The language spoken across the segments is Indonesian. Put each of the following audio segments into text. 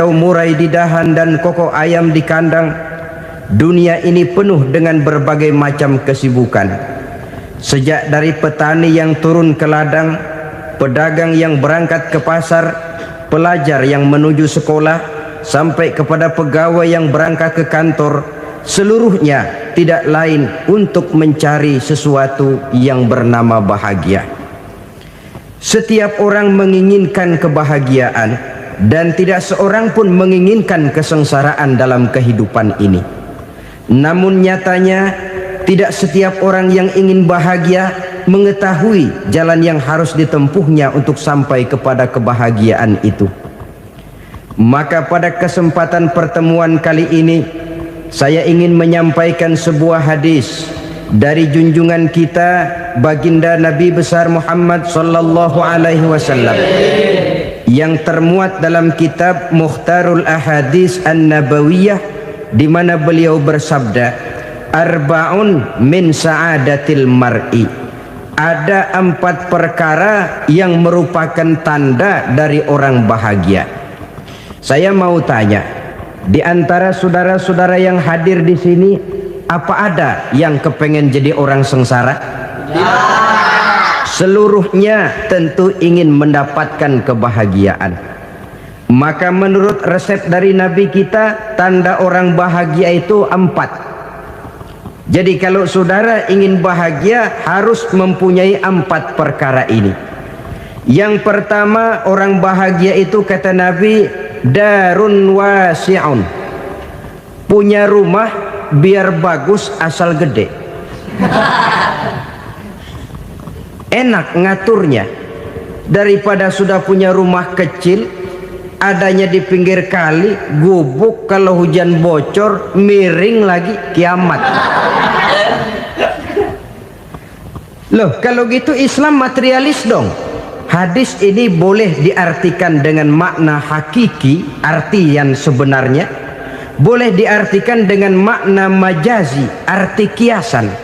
atau murai di dahan dan koko ayam di kandang, dunia ini penuh dengan berbagai macam kesibukan. Sejak dari petani yang turun ke ladang, pedagang yang berangkat ke pasar, pelajar yang menuju sekolah, sampai kepada pegawai yang berangkat ke kantor, seluruhnya tidak lain untuk mencari sesuatu yang bernama bahagia. Setiap orang menginginkan kebahagiaan, dan tidak seorang pun menginginkan kesengsaraan dalam kehidupan ini. Namun nyatanya tidak setiap orang yang ingin bahagia mengetahui jalan yang harus ditempuhnya untuk sampai kepada kebahagiaan itu. Maka pada kesempatan pertemuan kali ini, saya ingin menyampaikan sebuah hadis dari junjungan kita baginda Nabi besar Muhammad sallallahu alaihi wasallam yang termuat dalam kitab Mukhtarul Ahadits An-Nabawiyah, di mana beliau bersabda, arba'un min sa'adatil mar'i. Ada 4 perkara yang merupakan tanda dari orang bahagia. Saya mau tanya, di antara saudara-saudara yang hadir di sini, apa ada yang kepengen jadi orang sengsara? Ya. Seluruhnya tentu ingin mendapatkan kebahagiaan. Maka menurut resep dari Nabi kita, tanda orang bahagia itu 4. Jadi kalau saudara ingin bahagia, harus mempunyai 4 perkara ini. Yang pertama, orang bahagia itu kata Nabi, darun wasi'un. Punya rumah biar bagus asal gede. Enak ngaturnya, daripada sudah punya rumah kecil adanya di pinggir kali, gubuk, kalau hujan bocor, miring lagi, kiamat. Loh, kalau gitu Islam materialis dong. Hadis ini boleh diartikan dengan makna hakiki, arti yang sebenarnya, boleh diartikan dengan makna majazi, arti kiasan.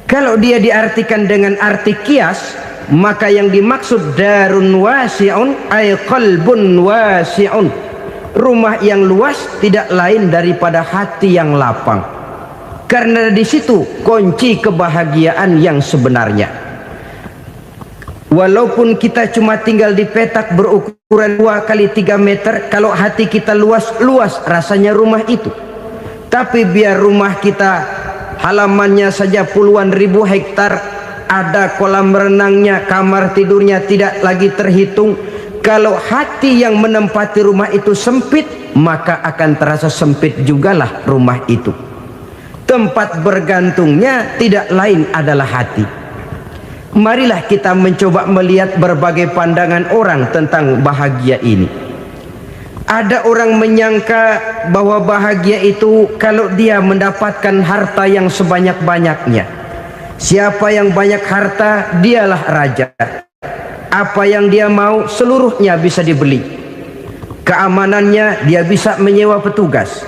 Kalau dia diartikan dengan arti kias, maka yang dimaksud darun wasi'un ay qalbun wasi'un. Rumah yang luas tidak lain daripada hati yang lapang. Karena di situ kunci kebahagiaan yang sebenarnya. Walaupun kita cuma tinggal di petak berukuran 2 kali 3 meter, kalau hati kita luas rasanya rumah itu. Tapi biar rumah kita halamannya saja puluhan ribu hektar, ada kolam renangnya, kamar tidurnya tidak lagi terhitung. Kalau hati yang menempati rumah itu sempit, maka akan terasa sempit jugalah rumah itu. Tempat bergantungnya tidak lain adalah hati. Marilah kita mencoba melihat berbagai pandangan orang tentang bahagia ini. Ada orang menyangka bahwa bahagia itu kalau dia mendapatkan harta yang sebanyak-banyaknya. Siapa yang banyak harta, dialah raja. Apa yang dia mau, seluruhnya bisa dibeli. Keamanannya, dia bisa menyewa petugas.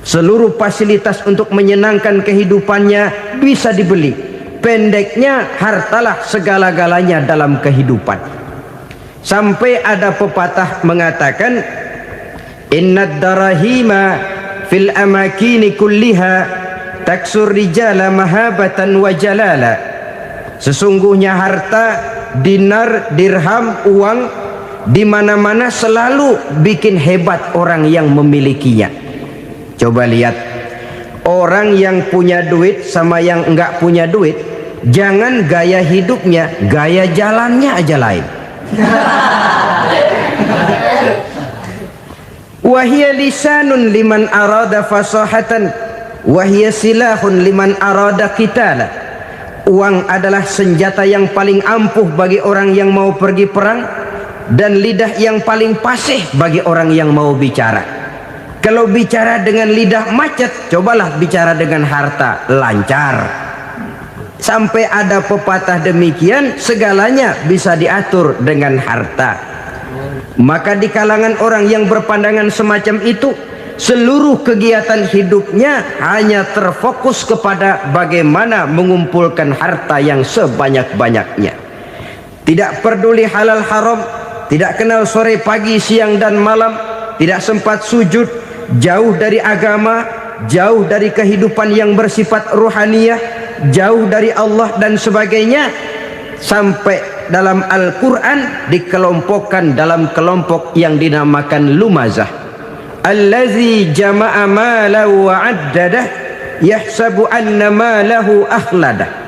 Seluruh fasilitas untuk menyenangkan kehidupannya bisa dibeli. Pendeknya, hartalah segala-galanya dalam kehidupan. Sampai ada pepatah mengatakan, innad darahima fil amakini kulliha taksur rijala mahabatan wa jalala. Sesungguhnya harta, dinar, dirham, uang di mana-mana selalu bikin hebat orang yang memilikinya. Coba lihat, orang yang punya duit sama yang enggak punya duit, jangan gaya hidupnya, gaya jalannya aja lain. Wahia lisanun liman arada fasahatan, wahia silahun liman arada qitala. Uang adalah senjata yang paling ampuh bagi orang yang mau pergi perang, dan lidah yang paling fasih bagi orang yang mau bicara. Kalau bicara dengan lidah macet, cobalah bicara dengan harta, lancar. Sampai ada pepatah demikian, segalanya bisa diatur dengan harta. Maka di kalangan orang yang berpandangan semacam itu, seluruh kegiatan hidupnya hanya terfokus kepada bagaimana mengumpulkan harta yang sebanyak-banyaknya. Tidak peduli halal haram, tidak kenal sore pagi siang dan malam, tidak sempat sujud, jauh dari agama, jauh dari kehidupan yang bersifat ruhaniyah, jauh dari Allah dan sebagainya, sampai dalam Al-Quran dikelompokkan dalam kelompok yang dinamakan lumazah. Allazi jama'a malahu wa addadah yahsabu anna malahu akhladah.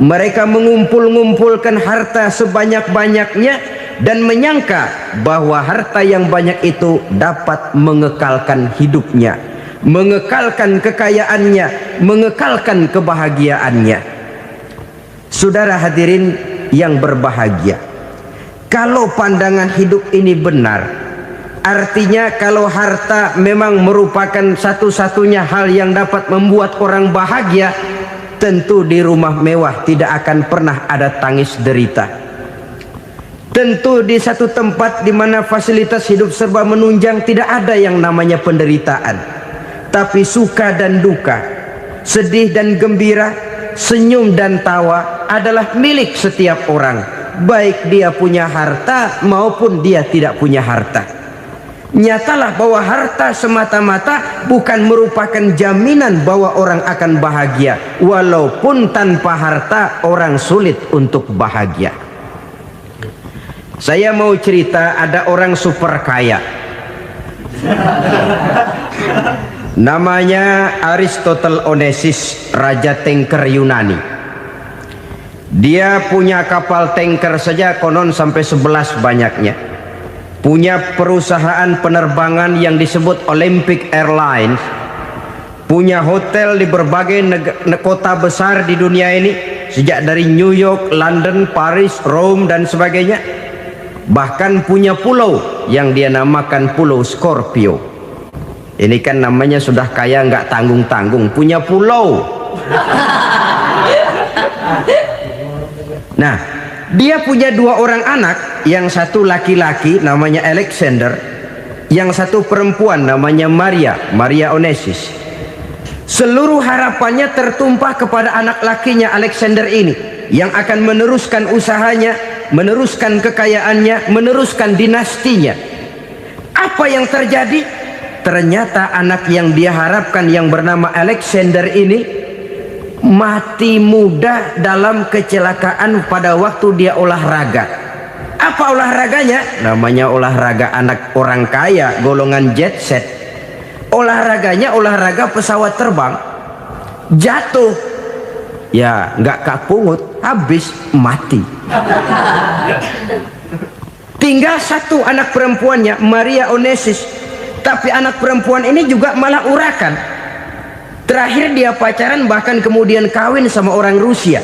Mereka mengumpul-ngumpulkan harta sebanyak-banyaknya dan menyangka bahwa harta yang banyak itu dapat mengekalkan hidupnya, mengekalkan kekayaannya, mengekalkan kebahagiaannya. Saudara hadirin yang berbahagia, kalau pandangan hidup ini benar, artinya kalau harta memang merupakan satu-satunya hal yang dapat membuat orang bahagia, tentu di rumah mewah tidak akan pernah ada tangis derita. Tentu di satu tempat di mana fasilitas hidup serba menunjang tidak ada yang namanya penderitaan. Tapi suka dan duka, sedih dan gembira, senyum dan tawa adalah milik setiap orang, baik dia punya harta maupun dia tidak punya harta. Nyatalah bahwa harta semata-mata bukan merupakan jaminan bahwa orang akan bahagia, walaupun tanpa harta orang sulit untuk bahagia. Saya mau cerita, ada orang super kaya, namanya Aristotle Onesius, raja tanker Yunani. Dia punya kapal tanker saja konon sampai 11 banyaknya. Punya perusahaan penerbangan yang disebut Olympic Airlines. Punya hotel di berbagai kota besar di dunia ini, sejak dari New York, London, Paris, Rome dan sebagainya. Bahkan punya pulau yang dia namakan Pulau Scorpio. Ini kan namanya sudah kaya nggak tanggung-tanggung, punya pulau. Nah, dia punya 2 orang anak, yang satu laki-laki namanya Alexander, yang satu perempuan namanya Maria Onesius. Seluruh harapannya tertumpah kepada anak lakinya Alexander ini, yang akan meneruskan usahanya, meneruskan kekayaannya, meneruskan dinastinya. Apa yang terjadi? Ternyata anak yang dia harapkan yang bernama Alexander ini mati muda dalam kecelakaan pada waktu dia olahraga. Apa olahraganya? Namanya olahraga anak orang kaya, golongan jet set. Olahraganya olahraga pesawat terbang. Jatuh, ya nggak kapungut, habis mati. Tinggal satu anak perempuannya, Maria Onesius. Tapi anak perempuan ini juga malah urakan. Terakhir dia pacaran, bahkan kemudian kawin sama orang Rusia.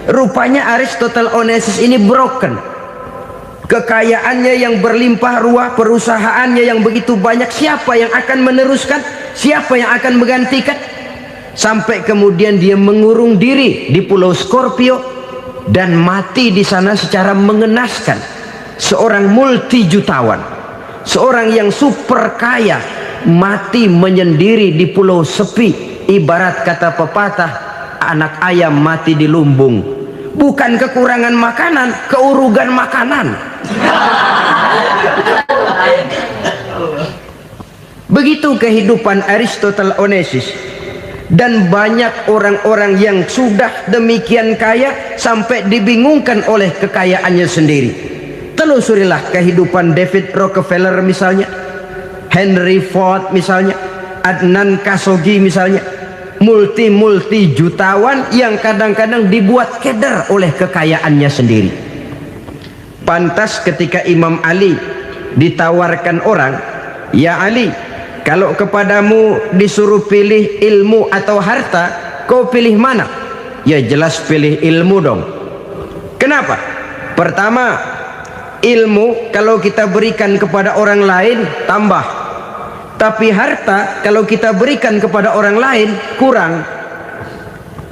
Rupanya Aristotle Onesius ini broken. Kekayaannya yang berlimpah ruah, perusahaannya yang begitu banyak, siapa yang akan meneruskan? Siapa yang akan menggantikan? Sampai kemudian dia mengurung diri di Pulau Scorpio dan mati di sana secara mengenaskan. Seorang multi jutawan, seorang yang super kaya, mati menyendiri di pulau sepi. Ibarat kata pepatah, anak ayam mati di lumbung. Bukan kekurangan makanan, keurugan makanan. Begitu kehidupan Aristotle Onesius. Dan banyak orang-orang yang sudah demikian kaya sampai dibingungkan oleh kekayaannya sendiri. Telusurilah kehidupan David Rockefeller misalnya, Henry Ford misalnya, Adnan Khashoggi misalnya. Multi jutawan yang kadang-kadang dibuat keder oleh kekayaannya sendiri. Pantas ketika Imam Ali ditawarkan orang, "Ya Ali, kalau kepadamu disuruh pilih ilmu atau harta, kau pilih mana?" Ya jelas pilih ilmu dong. Kenapa? Pertama, ilmu kalau kita berikan kepada orang lain tambah. Tapi harta kalau kita berikan kepada orang lain kurang.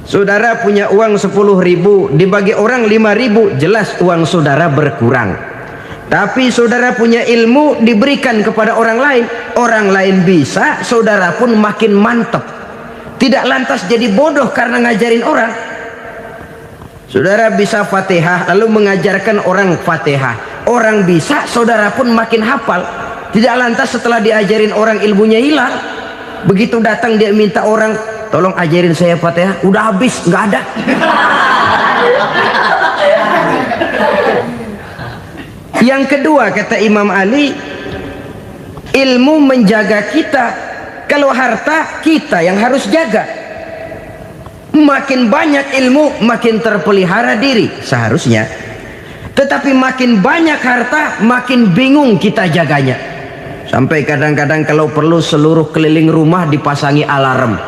Saudara punya uang 10.000, dibagi orang 5.000, jelas uang saudara berkurang. Tapi saudara punya ilmu, diberikan kepada orang lain bisa, saudara pun makin mantap. Tidak lantas jadi bodoh karena ngajarin orang. Saudara bisa Fatihah lalu mengajarkan orang Fatihah, orang bisa, saudara pun makin hafal. Tidak lantas setelah diajarin orang ilmunya hilang. Begitu datang dia minta orang, tolong ajarin saya Fatihah, udah habis, nggak ada. Yang kedua kata Imam Ali, ilmu menjaga kita. Kalau harta, kita yang harus jaga. Makin banyak ilmu, makin terpelihara diri seharusnya. Tetapi makin banyak harta, makin bingung kita jaganya. Sampai kadang-kadang kalau perlu seluruh keliling rumah dipasangi alarm.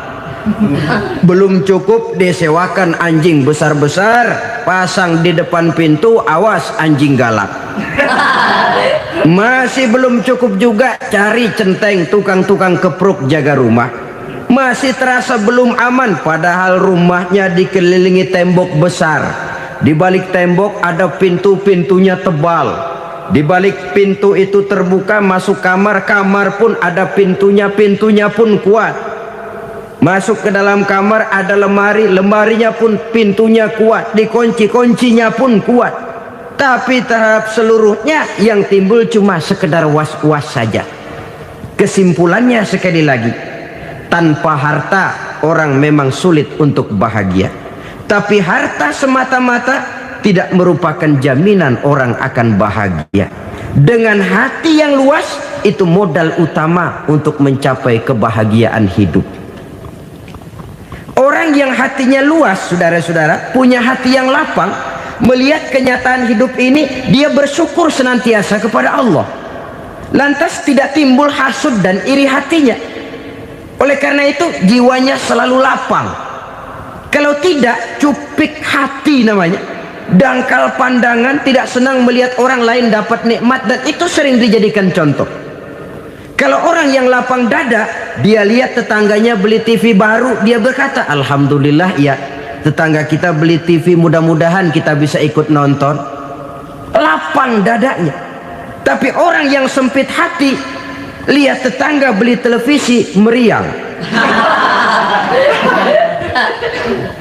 Belum cukup disewakan anjing besar-besar, pasang di depan pintu, awas anjing galak. Masih belum cukup juga, cari centeng tukang-tukang kepruk jaga rumah. Masih terasa belum aman, padahal rumahnya dikelilingi tembok besar. Di balik tembok ada pintu-pintunya tebal. Di balik pintu itu terbuka masuk kamar, kamar pun ada pintunya, pintunya pun kuat. Masuk ke dalam kamar ada lemari, lemarinya pun pintunya kuat, dikunci, kuncinya pun kuat. Tapi terhadap seluruhnya yang timbul cuma sekedar was-was saja. Kesimpulannya sekali lagi, tanpa harta orang memang sulit untuk bahagia. Tapi harta semata-mata tidak merupakan jaminan orang akan bahagia. Dengan hati yang luas, itu modal utama untuk mencapai kebahagiaan hidup. Orang yang hatinya luas, saudara-saudara, punya hati yang lapang, melihat kenyataan hidup ini, dia bersyukur senantiasa kepada Allah. Lantas tidak timbul hasud dan iri hatinya. Oleh karena itu jiwanya selalu lapang. Kalau tidak, cupik hati namanya, dangkal pandangan, tidak senang melihat orang lain dapat nikmat, dan itu sering dijadikan contoh. Kalau orang yang lapang dada, dia lihat tetangganya beli TV baru, dia berkata, alhamdulillah ya, tetangga kita beli TV, mudah-mudahan kita bisa ikut nonton. Lapang dadanya. Tapi orang yang sempit hati, lihat tetangga beli televisi, meriang.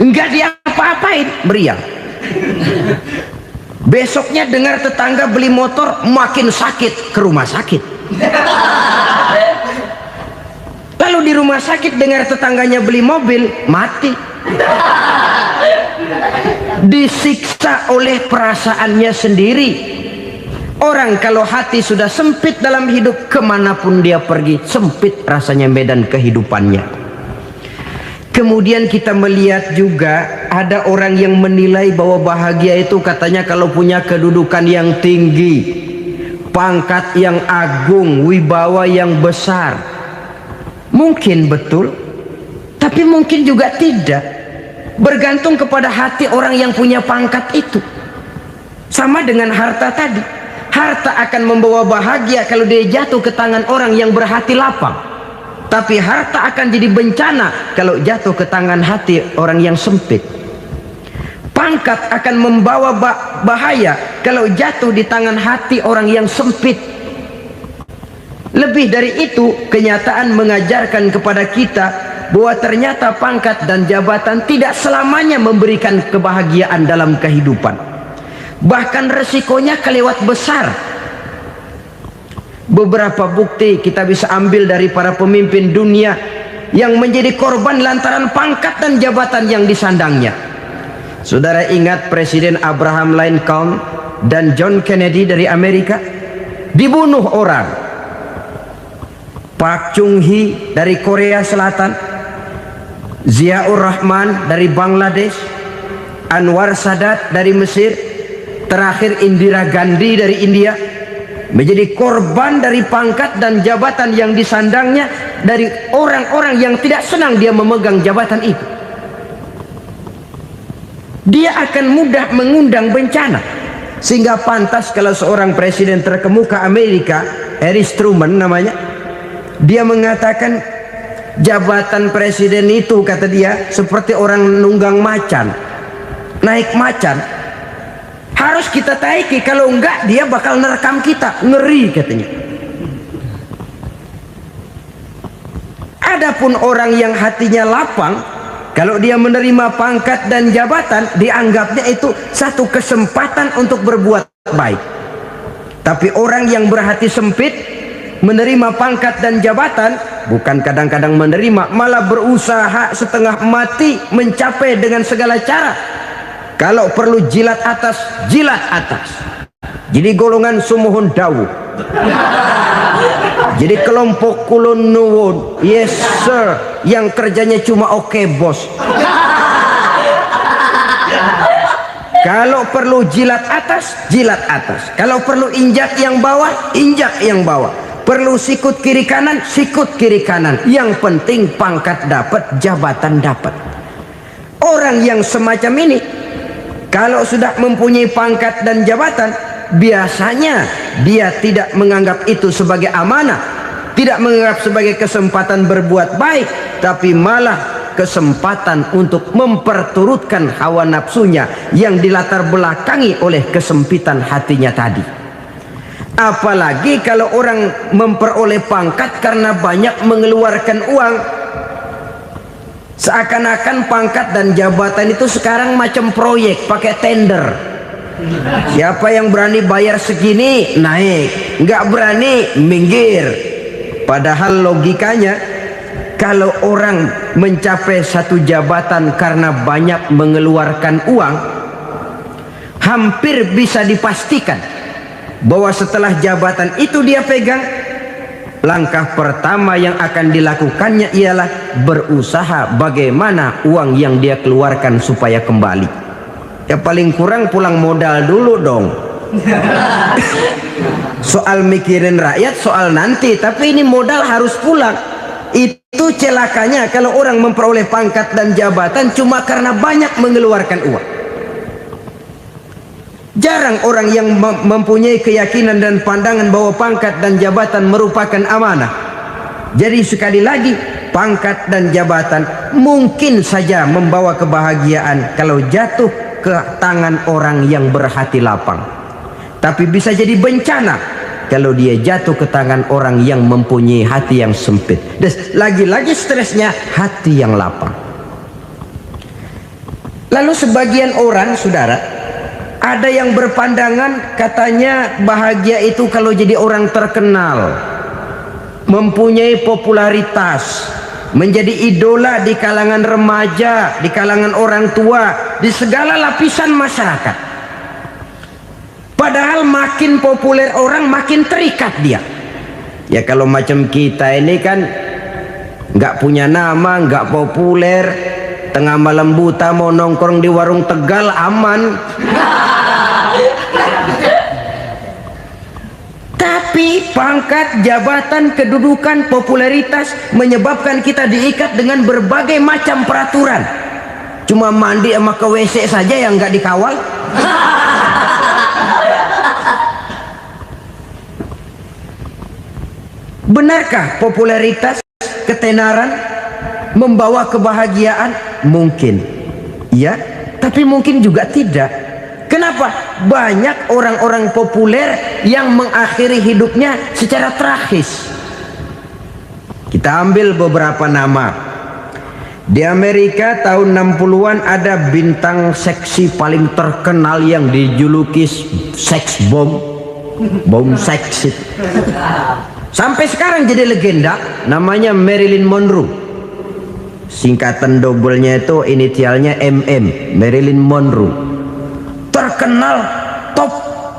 Enggak diapa-apain, meriang. Besoknya dengar tetangga beli motor, makin sakit, ke rumah sakit. Lalu di rumah sakit dengar tetangganya beli mobil, mati. Disiksa oleh perasaannya sendiri. Orang kalau hati sudah sempit dalam hidup, kemanapun dia pergi, sempit rasanya medan kehidupannya. Kemudian kita melihat juga ada orang yang menilai bahwa bahagia itu katanya kalau punya kedudukan yang tinggi, pangkat yang agung, wibawa yang besar. Mungkin betul, tapi mungkin juga tidak. Bergantung kepada hati orang yang punya pangkat itu. Sama dengan harta tadi. Harta akan membawa bahagia kalau dia jatuh ke tangan orang yang berhati lapang. Tapi harta akan jadi bencana kalau jatuh ke tangan hati orang yang sempit. Pangkat akan membawa bahaya kalau jatuh di tangan hati orang yang sempit. Lebih dari itu, kenyataan mengajarkan kepada kita bahwa ternyata pangkat dan jabatan tidak selamanya memberikan kebahagiaan dalam kehidupan. Bahkan resikonya kelewat besar. Beberapa bukti kita bisa ambil dari para pemimpin dunia yang menjadi korban lantaran pangkat dan jabatan yang disandangnya. Saudara ingat Presiden Abraham Lincoln dan John Kennedy dari Amerika? Dibunuh orang. Park Chung-hee dari Korea Selatan, Ziaur Rahman dari Bangladesh, Anwar Sadat dari Mesir, terakhir Indira Gandhi dari India, menjadi korban dari pangkat dan jabatan yang disandangnya dari orang-orang yang tidak senang dia memegang jabatan itu. Dia akan mudah mengundang bencana, sehingga pantas kalau seorang presiden terkemuka Amerika, Harry Truman namanya, dia mengatakan jabatan presiden itu, kata dia, seperti orang nunggang macan, naik macan. Harus kita taiki, kalau enggak dia bakal nerekam kita, ngeri katanya. Adapun orang yang hatinya lapang, kalau dia menerima pangkat dan jabatan, dianggapnya itu satu kesempatan untuk berbuat baik. Tapi orang yang berhati sempit, menerima pangkat dan jabatan, bukan kadang-kadang menerima, malah berusaha setengah mati mencapai dengan segala cara. Kalau perlu jilat atas, jilat atas. Jadi golongan sumuhun dawu. Jadi kelompok kulon nuwun, yes sir, yang kerjanya cuma oke bos. Kalau perlu jilat atas, jilat atas. Kalau perlu injak yang bawah, injak yang bawah. Perlu sikut kiri kanan, sikut kiri kanan. Yang penting pangkat dapat, jabatan dapat. Orang yang semacam ini, kalau sudah mempunyai pangkat dan jabatan, biasanya dia tidak menganggap itu sebagai amanah, tidak menganggap sebagai kesempatan berbuat baik, tapi malah kesempatan untuk memperturutkan hawa nafsunya yang dilatar belakangi oleh kesempitan hatinya tadi. Apalagi kalau orang memperoleh pangkat karena banyak mengeluarkan uang, seakan-akan pangkat dan jabatan itu sekarang macam proyek pakai tender. Siapa yang berani bayar segini naik, nggak berani minggir. Padahal logikanya, kalau orang mencapai satu jabatan karena banyak mengeluarkan uang, hampir bisa dipastikan bahwa setelah jabatan itu dia pegang, langkah pertama yang akan dilakukannya ialah berusaha bagaimana uang yang dia keluarkan supaya kembali. Ya paling kurang pulang modal dulu dong. Soal mikirin rakyat soal nanti, tapi ini modal harus pulang. Itu celakanya kalau orang memperoleh pangkat dan jabatan cuma karena banyak mengeluarkan uang. Jarang orang yang mempunyai keyakinan dan pandangan bahwa pangkat dan jabatan merupakan amanah. Jadi sekali lagi, pangkat dan jabatan mungkin saja membawa kebahagiaan kalau jatuh ke tangan orang yang berhati lapang. Tapi bisa jadi bencana kalau dia jatuh ke tangan orang yang mempunyai hati yang sempit. Dan lagi-lagi stresnya hati yang lapang. Lalu sebagian orang, saudara, ada yang berpandangan katanya bahagia itu kalau jadi orang terkenal, mempunyai popularitas, menjadi idola di kalangan remaja, di kalangan orang tua, di segala lapisan masyarakat. Padahal makin populer orang makin terikat dia. Ya kalau macam kita ini kan nggak punya nama, nggak populer, tengah malam buta mau nongkrong di warung Tegal aman. Tapi pangkat, jabatan, kedudukan, popularitas menyebabkan kita diikat dengan berbagai macam peraturan. Cuma mandi sama ke WC saja yang nggak dikawal. Benarkah popularitas, ketenaran membawa kebahagiaan? Mungkin ya, tapi mungkin juga tidak. Kenapa? Banyak orang-orang populer yang mengakhiri hidupnya secara tragis. Kita ambil beberapa nama. Di Amerika tahun 60-an ada bintang seksi paling terkenal yang dijuluki sex bomb, bom seks. Sampai sekarang jadi legenda, namanya Marilyn Monroe. Singkatan dobelnya itu inisialnya MM, Marilyn Monroe. Terkenal, top,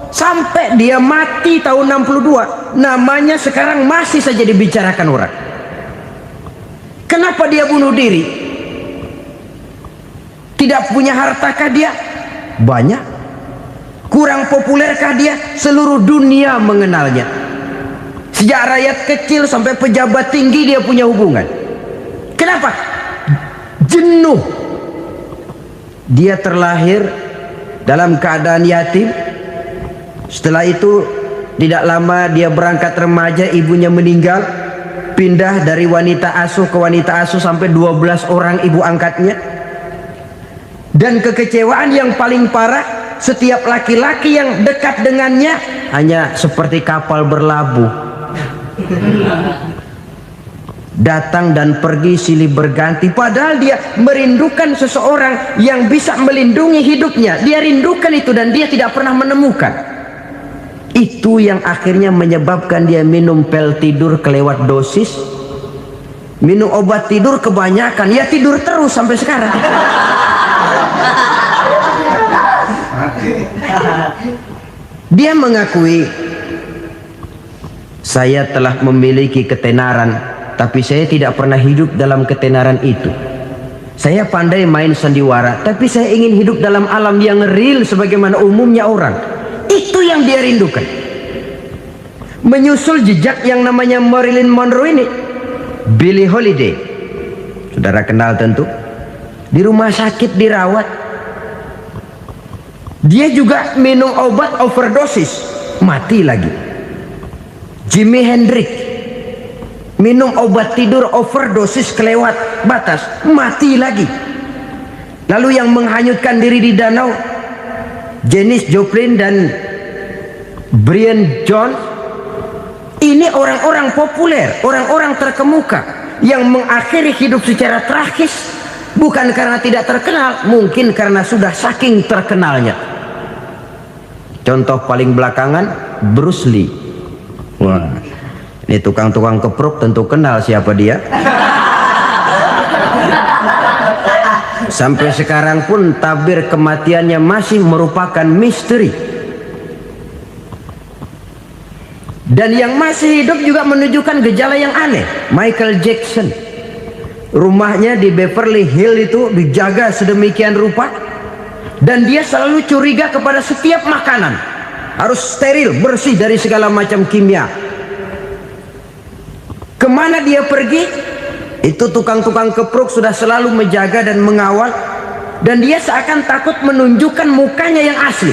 sampai dia mati tahun 62. Namanya sekarang masih saja dibicarakan orang. Kenapa dia bunuh diri? Tidak punya hartakah dia? Banyak. Kurang populerkah dia? Seluruh dunia mengenalnya. Sejak rakyat kecil sampai pejabat tinggi dia punya hubungan. Kenapa? Jenuh. Dia terlahir dalam keadaan yatim. Setelah itu tidak lama dia berangkat remaja, ibunya meninggal. Pindah dari wanita asuh ke wanita asuh sampai 12 orang ibu angkatnya. Dan kekecewaan yang paling parah, setiap laki-laki yang dekat dengannya hanya seperti kapal berlabuh. Datang dan pergi silih berganti. Padahal dia merindukan seseorang yang bisa melindungi hidupnya. Dia rindukan itu dan dia tidak pernah menemukan. Itu yang akhirnya menyebabkan dia minum pil tidur kelewat dosis, minum obat tidur kebanyakan, ya tidur terus sampai sekarang. Dia mengakui, saya telah memiliki ketenaran, tapi saya tidak pernah hidup dalam ketenaran itu. Saya pandai main sandiwara, tapi saya ingin hidup dalam alam yang real sebagaimana umumnya orang. Itu yang dia rindukan. Menyusul jejak yang namanya Marilyn Monroe ini, Billie Holiday, saudara kenal tentu, di rumah sakit dirawat. Dia juga minum obat overdosis, mati lagi. Jimi Hendrix minum obat tidur overdosis kelewat batas, mati lagi. Lalu yang menghanyutkan diri di danau, Janis Joplin dan Brian Jones, ini orang-orang populer, orang-orang terkemuka yang mengakhiri hidup secara tragis, bukan karena tidak terkenal, mungkin karena sudah saking terkenalnya. Contoh paling belakangan, Bruce Lee. Wah, ini tukang-tukang kepruk tentu kenal siapa dia. Sampai sekarang pun tabir kematiannya masih merupakan misteri. Dan yang masih hidup juga menunjukkan gejala yang aneh. Michael Jackson, rumahnya di Beverly Hills itu dijaga sedemikian rupa, dan dia selalu curiga kepada setiap makanan harus steril, bersih dari segala macam kimia. Kemana dia pergi, itu tukang-tukang kepruk sudah selalu menjaga dan mengawal, dan dia seakan takut menunjukkan mukanya yang asli.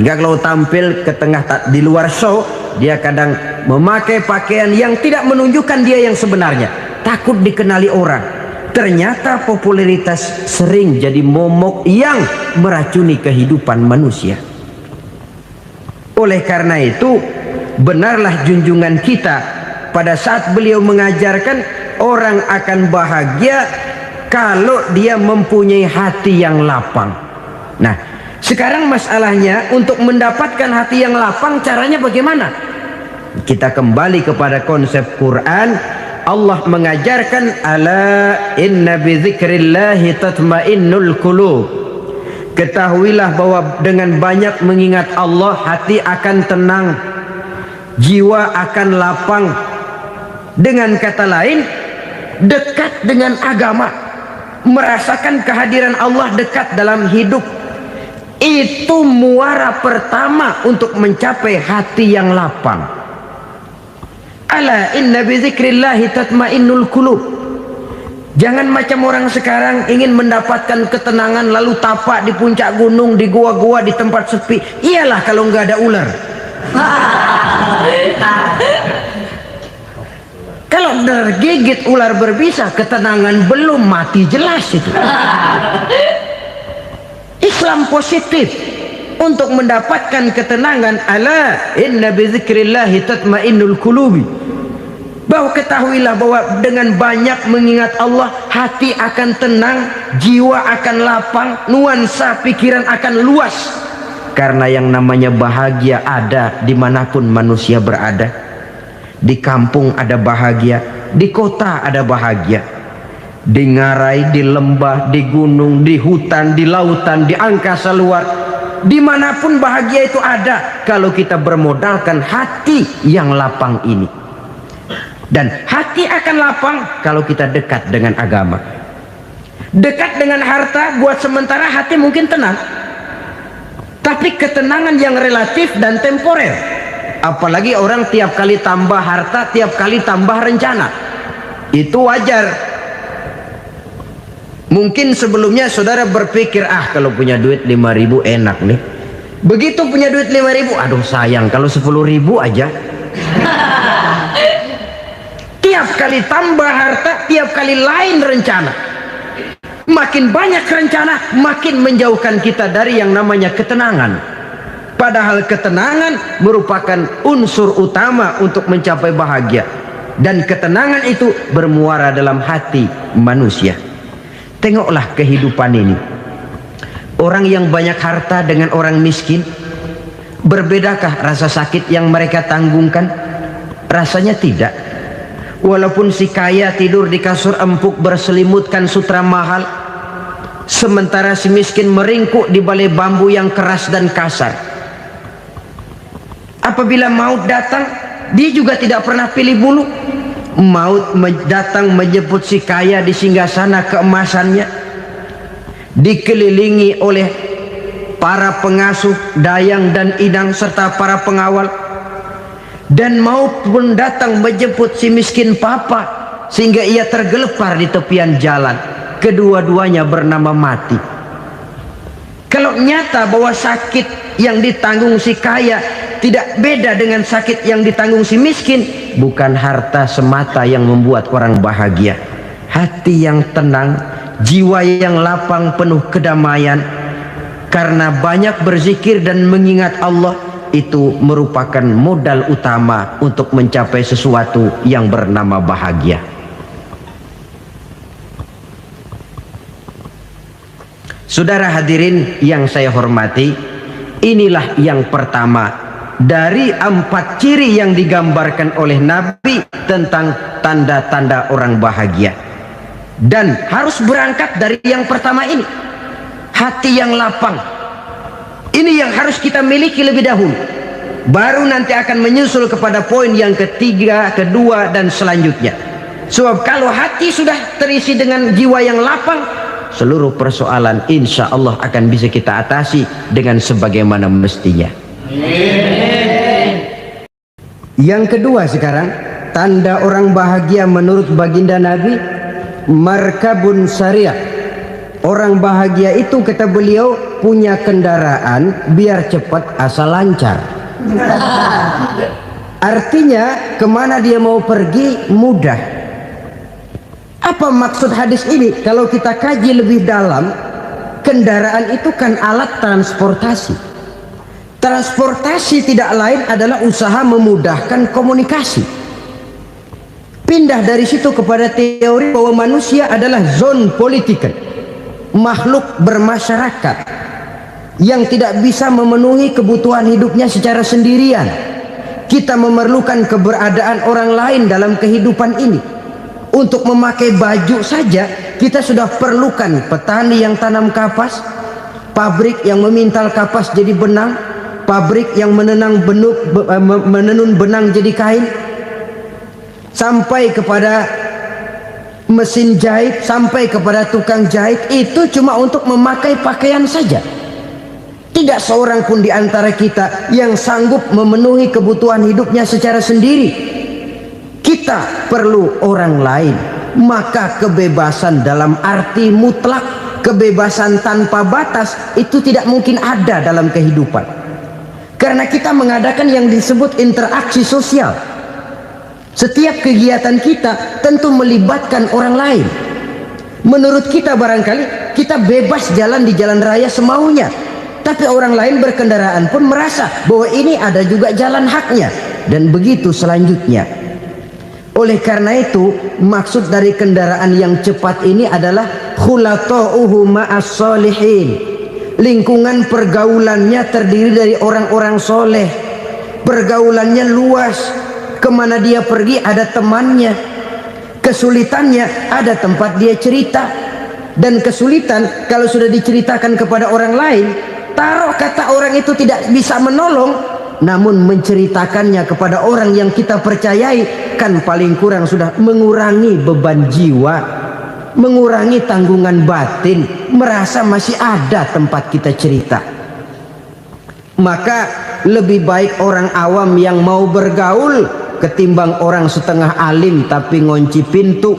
Hingga kalau tampil ke tengah di luar show, dia kadang memakai pakaian yang tidak menunjukkan dia yang sebenarnya, takut dikenali orang. Ternyata popularitas sering jadi momok yang meracuni kehidupan manusia. Oleh karena itu, benarlah junjungan kita pada saat beliau mengajarkan orang akan bahagia kalau dia mempunyai hati yang lapang. Nah, sekarang masalahnya untuk mendapatkan hati yang lapang, caranya bagaimana? Kita kembali kepada konsep Quran. Allah mengajarkan, ala inna bi dzikrillahi tatmainnul qulub. Ketahuilah bahwa dengan banyak mengingat Allah, hati akan tenang, jiwa akan lapang. Dengan kata lain, dekat dengan agama, merasakan kehadiran Allah dekat dalam hidup, itu muara pertama untuk mencapai hati yang lapang. Ala inna bi dzikrillahi tatmainnul qulub. Jangan macam orang sekarang ingin mendapatkan ketenangan lalu tapak di puncak gunung, di gua-gua, di tempat sepi. Iyalah kalau nggak ada ular. Kalau tergigit ular berbisa, ketenangan belum, mati jelas itu. Islam positif untuk mendapatkan ketenangan. Ala inna bi dzikrillahi tatmainnul qulubi. Bahwa ketahuilah bahwa dengan banyak mengingat Allah, hati akan tenang, jiwa akan lapang, nuansa pikiran akan luas. Karena yang namanya bahagia ada dimanapun manusia berada. Di kampung ada bahagia, di kota ada bahagia, di ngarai, di lembah, di gunung, di hutan, di lautan, di angkasa luar, dimanapun bahagia itu ada kalau kita bermodalkan hati yang lapang ini. Dan hati akan lapang kalau kita dekat dengan agama. Dekat dengan harta buat sementara hati mungkin tenang, tapi ketenangan yang relatif dan temporer. Apalagi orang tiap kali tambah harta, tiap kali tambah rencana. Itu wajar. Mungkin sebelumnya saudara berpikir, kalau punya duit 5.000 enak nih. Begitu punya duit 5.000, aduh sayang kalau 10.000 aja. Tiap kali tambah harta, tiap kali lain rencana. Makin banyak rencana, makin menjauhkan kita dari yang namanya ketenangan. Padahal ketenangan merupakan unsur utama untuk mencapai bahagia. Dan ketenangan itu bermuara dalam hati manusia. Tengoklah kehidupan ini. Orang yang banyak harta dengan orang miskin, Berbedakah rasa sakit yang mereka tanggungkan? Rasanya tidak. Walaupun si kaya tidur di kasur empuk berselimutkan sutra mahal, sementara si miskin meringkuk di balai bambu yang keras dan kasar. Apabila maut datang, dia juga tidak pernah pilih bulu. Maut datang menjemput si kaya di singgasana keemasannya, dikelilingi oleh para pengasuh, dayang dan inang serta para pengawal. Dan maut pun datang menjemput si miskin papa, sehingga ia tergelepar di tepian jalan. Kedua-duanya bernama mati. Kalau nyata bahwa sakit yang ditanggung si kaya tidak beda dengan sakit yang ditanggung si miskin, bukan harta semata yang membuat orang bahagia. Hati yang tenang, jiwa yang lapang penuh kedamaian karena banyak berzikir dan mengingat Allah, itu merupakan modal utama untuk mencapai sesuatu yang bernama bahagia. Saudara hadirin yang saya hormati, inilah yang pertama dari 4 ciri yang digambarkan oleh Nabi tentang tanda-tanda orang bahagia. Dan harus berangkat dari yang pertama ini, hati yang lapang. Ini yang harus kita miliki lebih dahulu, baru nanti akan menyusul kepada poin yang ketiga, kedua dan selanjutnya. Sebab kalau hati sudah terisi dengan jiwa yang lapang, seluruh persoalan insya Allah akan bisa kita atasi dengan sebagaimana mestinya. Yang kedua sekarang, tanda orang bahagia menurut baginda Nabi, markabun syariah. Orang bahagia itu, kata beliau, punya kendaraan biar cepat asal lancar. Artinya kemana dia mau pergi mudah. Apa maksud hadis ini? Kalau kita kaji lebih dalam, kendaraan itu kan alat transportasi. Transportasi tidak lain adalah usaha memudahkan komunikasi. Pindah dari situ kepada teori bahwa manusia adalah zon political, makhluk bermasyarakat yang tidak bisa memenuhi kebutuhan hidupnya secara sendirian. Kita memerlukan keberadaan orang lain dalam kehidupan ini. Untuk memakai baju saja kita sudah perlukan petani yang tanam kapas, pabrik yang memintal kapas jadi benang, pabrik yang menenun benang jadi kain, sampai kepada mesin jahit, sampai kepada tukang jahit. Itu cuma untuk memakai pakaian saja. Tidak seorang pun di antara kita yang sanggup memenuhi kebutuhan hidupnya secara sendiri. Kita perlu orang lain. Maka kebebasan dalam arti mutlak, kebebasan tanpa batas, itu tidak mungkin ada dalam kehidupan. Karena kita mengadakan yang disebut interaksi sosial. Setiap kegiatan kita tentu melibatkan orang lain. Menurut kita barangkali kita bebas jalan di jalan raya semaunya, tapi orang lain berkendaraan pun merasa bahwa ini ada juga jalan haknya, dan begitu selanjutnya. Oleh karena itu, maksud dari kendaraan yang cepat ini adalah khulata'uhu ma'as solihin. Lingkungan pergaulannya terdiri dari orang-orang soleh. Pergaulannya luas. Kemana dia pergi ada temannya. Kesulitannya ada tempat dia cerita. Dan kesulitan kalau sudah diceritakan kepada orang lain, taruh kata orang itu tidak bisa menolong, namun menceritakannya kepada orang yang kita percayai, kan paling kurang sudah mengurangi beban jiwa, mengurangi tanggungan batin, merasa masih ada tempat kita cerita. Maka lebih baik orang awam yang mau bergaul ketimbang orang setengah alim tapi ngunci pintu.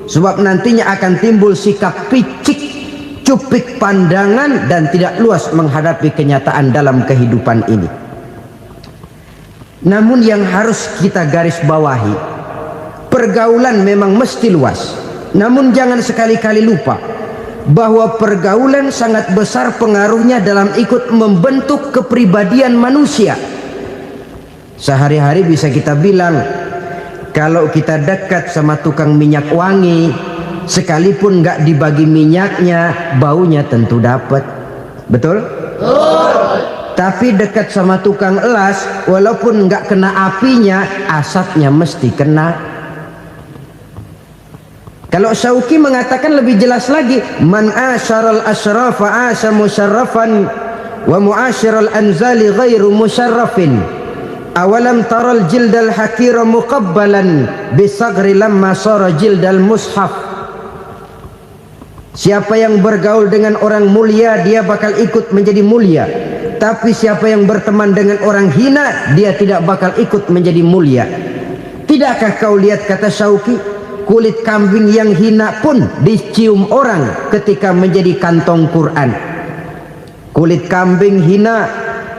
Sebab nantinya akan timbul sikap picik, cupik pandangan, dan tidak luas menghadapi kenyataan dalam kehidupan ini. Namun yang harus kita garis bawahi, pergaulan memang mesti luas. Namun jangan sekali-kali lupa bahwa pergaulan sangat besar pengaruhnya dalam ikut membentuk kepribadian manusia. Sehari-hari bisa kita bilang, kalau kita dekat sama tukang minyak wangi, sekalipun nggak dibagi minyaknya, baunya tentu dapat. Betul? Tapi dekat sama tukang elas, walaupun nggak kena apinya, asapnya mesti kena. Kalau Syauqi mengatakan lebih jelas lagi, man asyaral asrafa asa musyarrafan wa muasyiral anzali ghairu musyarrafin. Awalam taral jildal hakira muqabbalan bisagri lamma sara jildal mushaf. Siapa yang bergaul dengan orang mulia, dia bakal ikut menjadi mulia. Tapi siapa yang berteman dengan orang hina, dia tidak bakal ikut menjadi mulia. Tidakkah kau lihat, kata Syauqi, kulit kambing yang hina pun dicium orang ketika menjadi kantong Quran. Kulit kambing hina,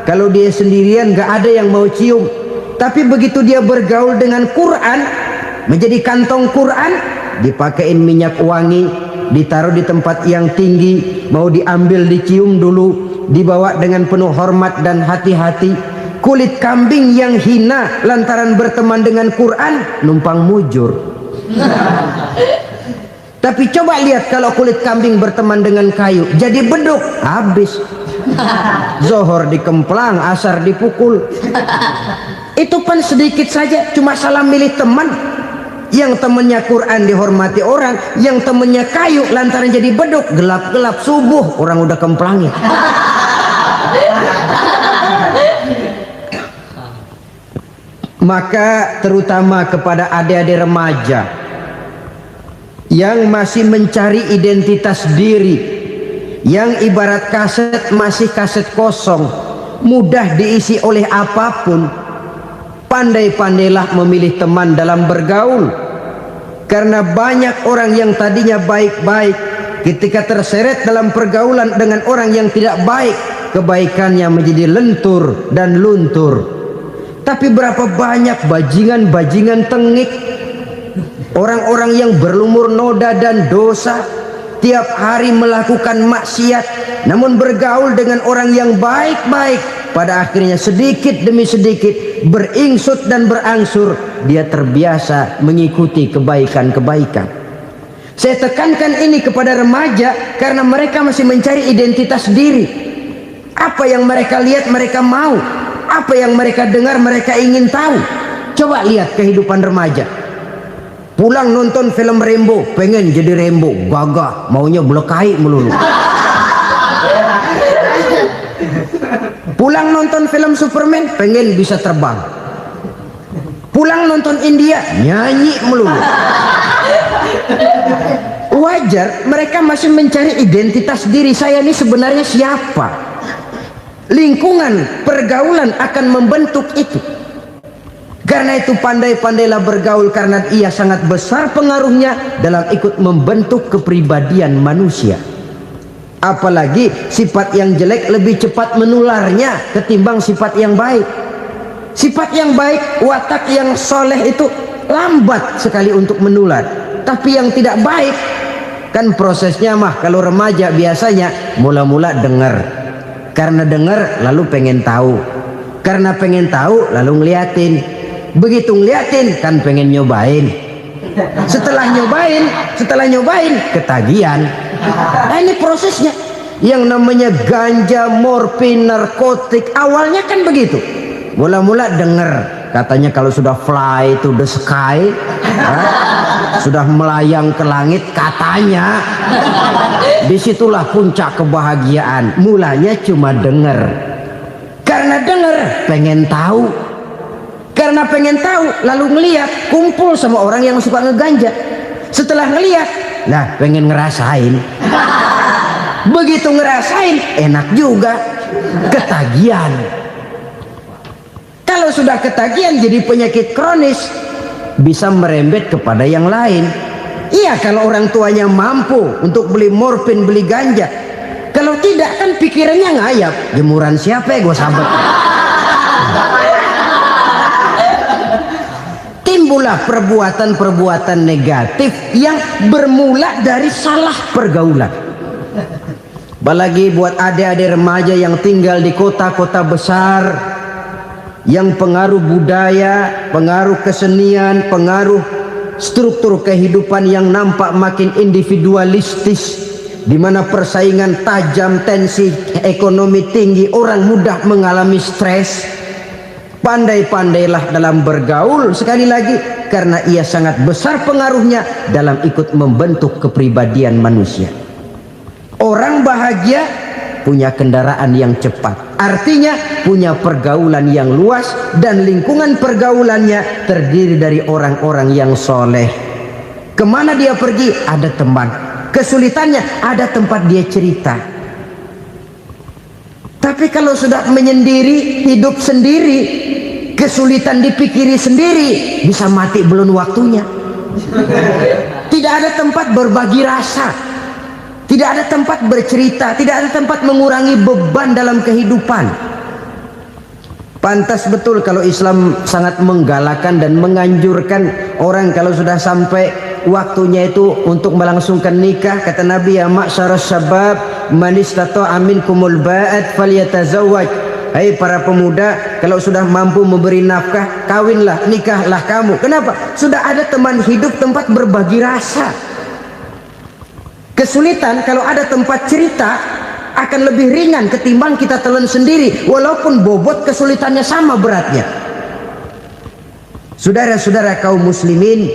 kalau dia sendirian gak ada yang mau cium. Tapi begitu dia bergaul dengan Quran, menjadi kantong Quran, dipakein minyak wangi, ditaruh di tempat yang tinggi, mau diambil dicium dulu, dibawa dengan penuh hormat dan hati-hati. Kulit kambing yang hina lantaran berteman dengan Quran, numpang mujur. Tapi coba lihat kalau kulit kambing berteman dengan kayu, jadi beduk, habis. Zohor dikemplang, asar dipukul. Itu pun sedikit saja, cuma salah milih teman. Yang temennya Quran dihormati orang, yang temennya kayu lantaran jadi beduk, gelap-gelap subuh orang udah kemplangnya. Maka terutama kepada adik-adik remaja yang masih mencari identitas diri, yang ibarat kaset masih kaset kosong, mudah diisi oleh apapun, pandai-pandailah memilih teman dalam bergaul. Karena banyak orang yang tadinya baik-baik, ketika terseret dalam pergaulan dengan orang yang tidak baik, kebaikannya menjadi lentur dan luntur. Tapi berapa banyak bajingan-bajingan tengik, orang-orang yang berlumur noda dan dosa, tiap hari melakukan maksiat, namun bergaul dengan orang yang baik-baik, pada akhirnya sedikit demi sedikit beringsut dan berangsur dia terbiasa mengikuti kebaikan-kebaikan. Saya tekankan ini kepada remaja karena mereka masih mencari identitas diri. Apa yang mereka lihat mereka mau, apa yang mereka dengar mereka ingin tahu. Coba lihat kehidupan remaja. Pulang nonton film Rambo, pengen jadi Rambo, gagah, maunya belekai melulu. Pulang nonton film Superman, pengen bisa terbang. Pulang nonton India, nyanyi melulu. Wajar, mereka masih mencari identitas diri. Saya ini sebenarnya siapa? Lingkungan, pergaulan akan membentuk itu. Karena itu pandai-pandailah bergaul, karena ia sangat besar pengaruhnya dalam ikut membentuk kepribadian manusia. Apalagi sifat yang jelek lebih cepat menularnya ketimbang sifat yang baik. Sifat yang baik, watak yang soleh itu lambat sekali untuk menular. Tapi yang tidak baik, kan prosesnya mah kalau remaja biasanya mula-mula dengar. Karena dengar lalu pengen tahu. Karena pengen tahu lalu ngeliatin. Begitu ngeliatin kan pengen nyobain. Setelah nyobain ketagihan. Nah ini prosesnya. Yang namanya ganja, morfin, narkotik, awalnya kan begitu. Mula-mula denger, katanya kalau sudah fly to the sky, sudah melayang ke langit, katanya disitulah puncak kebahagiaan. Mulanya cuma denger. Karena denger pengen tahu. Karena pengen tahu lalu ngeliat, kumpul sama orang yang suka ngeganja. Setelah ngeliat, nah pengen ngerasain. Begitu ngerasain enak juga, ketagihan. Kalau sudah ketagihan jadi penyakit kronis, bisa merembet kepada yang lain. Iya kalau orang tuanya mampu untuk beli morfin, beli ganja. Kalau tidak kan pikirannya ngayap, jemuran siapa ya gue sabet. Timbullah perbuatan-perbuatan negatif yang bermula dari salah pergaulan. Apalagi buat adik-adik remaja yang tinggal di kota-kota besar, yang pengaruh budaya, pengaruh kesenian, pengaruh struktur kehidupan yang nampak makin individualistis, di mana persaingan tajam, tensi ekonomi tinggi, orang mudah mengalami stres. Pandai-pandailah dalam bergaul, sekali lagi, karena ia sangat besar pengaruhnya dalam ikut membentuk kepribadian manusia. Orang bahagia punya kendaraan yang cepat, artinya punya pergaulan yang luas, dan lingkungan pergaulannya terdiri dari orang-orang yang soleh. Kemana dia pergi, ada teman. Kesulitannya, ada tempat dia cerita. Tapi kalau sudah menyendiri, hidup sendiri, kesulitan dipikiri sendiri, bisa mati belum waktunya. Tidak ada tempat berbagi rasa, tidak ada tempat bercerita, tidak ada tempat mengurangi beban dalam kehidupan. Pantas betul kalau Islam sangat menggalakkan dan menganjurkan orang kalau sudah sampai waktunya itu untuk melangsungkan nikah. Kata Nabi, ya ma'syaras syabab man istata'a minkumul ba'at falyatazawwaj. Hai para pemuda, kalau sudah mampu memberi nafkah, kawinlah, nikahlah kamu. Kenapa? Sudah ada teman hidup, tempat berbagi rasa. Kesulitan kalau ada tempat cerita akan lebih ringan ketimbang kita telan sendiri, walaupun bobot kesulitannya sama beratnya. Saudara-saudara kaum muslimin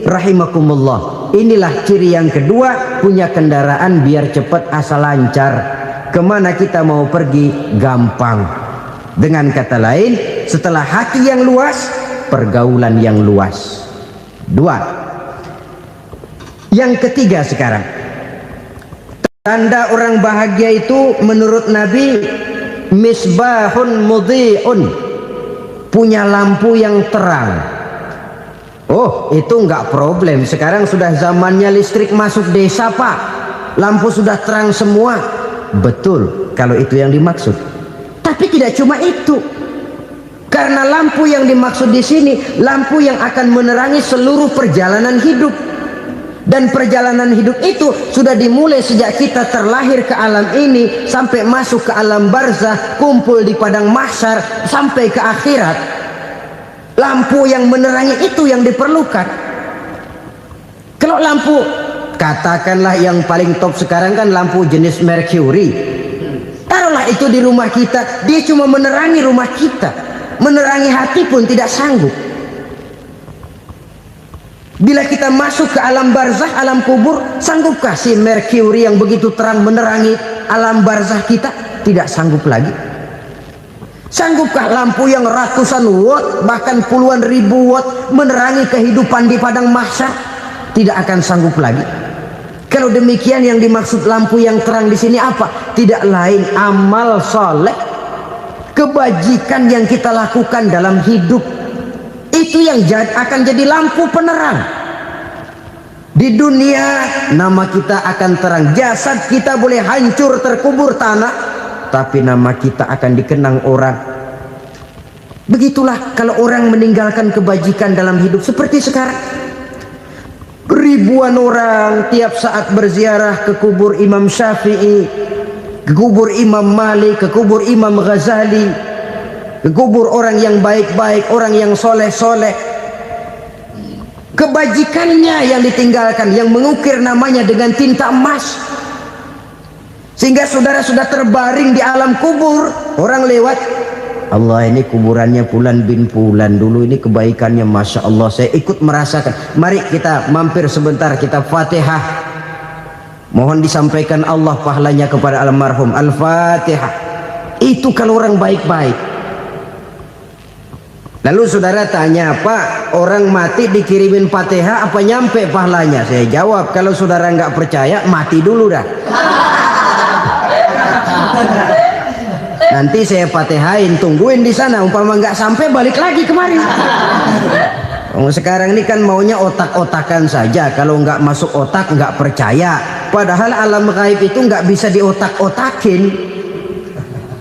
rahimakumullah, inilah ciri yang kedua, punya kendaraan biar cepat asal lancar. Kemana kita mau pergi gampang. Dengan kata lain, setelah hati yang luas, pergaulan yang luas. Dua. Yang ketiga sekarang, tanda orang bahagia itu menurut Nabi, misbahun mudhi'un, punya lampu yang terang. Oh, itu enggak problem. Sekarang sudah zamannya listrik masuk desa, Pak. Lampu sudah terang semua. Betul, kalau itu yang dimaksud. Tapi tidak cuma itu. Karena lampu yang dimaksud di sini, lampu yang akan menerangi seluruh perjalanan hidup. Dan perjalanan hidup itu sudah dimulai sejak kita terlahir ke alam ini, sampai masuk ke alam barzah, kumpul di padang mahsyar, sampai ke akhirat. Lampu yang menerangi itu yang diperlukan. Kalau lampu, katakanlah yang paling top sekarang kan lampu jenis Mercury. Taruhlah itu di rumah kita, dia cuma menerangi rumah kita, menerangi hati pun tidak sanggup. Bila kita masuk ke alam barzah, alam kubur, sanggupkah si Mercury yang begitu terang menerangi alam barzah kita? Tidak sanggup lagi. Sanggupkah lampu yang ratusan watt, bahkan puluhan ribu watt menerangi kehidupan di padang mahsyar? Tidak akan sanggup lagi. Kalau demikian, yang dimaksud lampu yang terang di sini apa? Tidak lain amal soleh, kebajikan yang kita lakukan dalam hidup. Itu yang akan jadi lampu penerang. Di dunia nama kita akan terang, jasad kita boleh hancur terkubur tanah, tapi nama kita akan dikenang orang. Begitulah kalau orang meninggalkan kebajikan dalam hidup seperti sekarang. Ribuan orang tiap saat berziarah ke kubur Imam Syafi'i, ke kubur Imam Malik, ke kubur Imam Ghazali, ke kubur orang yang baik-baik, orang yang soleh-soleh. Kebajikannya yang ditinggalkan, yang mengukir namanya dengan tinta emas. Sehingga saudara sudah terbaring di alam kubur, orang lewat, Allah, ini kuburannya Fulan bin Fulan, dulu ini kebaikannya Masya Allah, saya ikut merasakan. Mari kita mampir sebentar, kita Fatihah, mohon disampaikan Allah pahalanya kepada almarhum. Al-Fatihah. Itu kalau orang baik-baik. Lalu saudara tanya, Pak, orang mati dikirimin Fatihah apa nyampe pahalanya? Saya jawab, kalau saudara nggak percaya, mati dulu dah. Nanti saya Fatihain, tungguin di sana, umpama nggak sampai balik lagi kemari. Sekarang ini kan maunya otak-otakan saja, kalau nggak masuk otak nggak percaya. Padahal alam gaib itu nggak bisa diotak-otakin.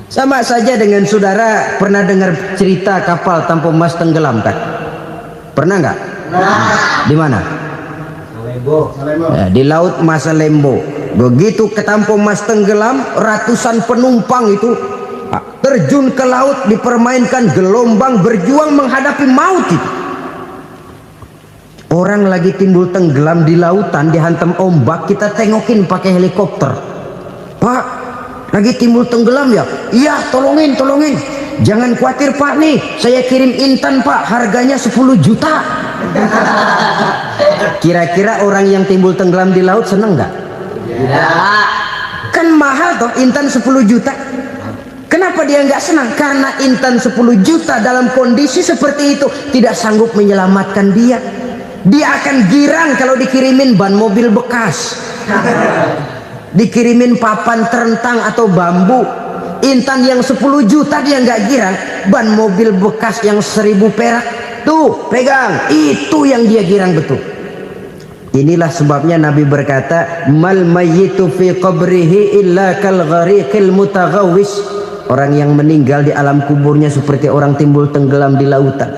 Sama saja dengan saudara pernah dengar cerita kapal Tampo Mas tenggelam kan? Pernah nggak? Di mana? Di Laut Masalembo. Begitu ke Tampo Mas tenggelam, ratusan penumpang itu terjun ke laut, dipermainkan gelombang, berjuang menghadapi maut itu. Orang lagi timbul tenggelam di lautan, dihantam ombak, kita tengokin pakai helikopter. Pak, lagi timbul tenggelam ya? Iya, tolongin. Jangan khawatir Pak, nih saya kirim intan Pak, harganya 10 juta. Kira-kira orang yang timbul tenggelam di laut seneng nggak? Kan mahal toh intan 10 juta. Kenapa dia nggak senang? Karena intan 10 juta dalam kondisi seperti itu tidak sanggup menyelamatkan dia. Dia akan girang kalau dikirimin ban mobil bekas, dikirimin papan terentang atau bambu. Intan yang 10 juta dia nggak girang, ban mobil bekas yang 1000 perak tuh pegang, itu yang dia girang betul. Inilah sebabnya Nabi berkata, mal mayyitu fi qabrihi illa kal ghariqil mutaghawwis. Orang yang meninggal di alam kuburnya seperti orang timbul tenggelam di lautan.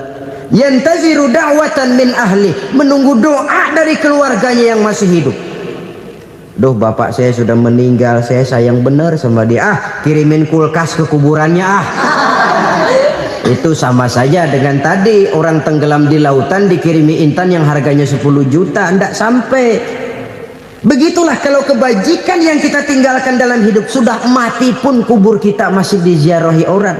Yantaziru da'watan min ahli, menunggu doa dari keluarganya yang masih hidup. Duh, bapak saya sudah meninggal, saya sayang benar sama dia. Kirimin kulkas ke kuburannya Itu sama saja dengan tadi orang tenggelam di lautan dikirimi intan yang harganya 10 juta, ndak sampai. Begitulah kalau kebajikan yang kita tinggalkan dalam hidup, sudah mati pun kubur kita masih diziarahi orang.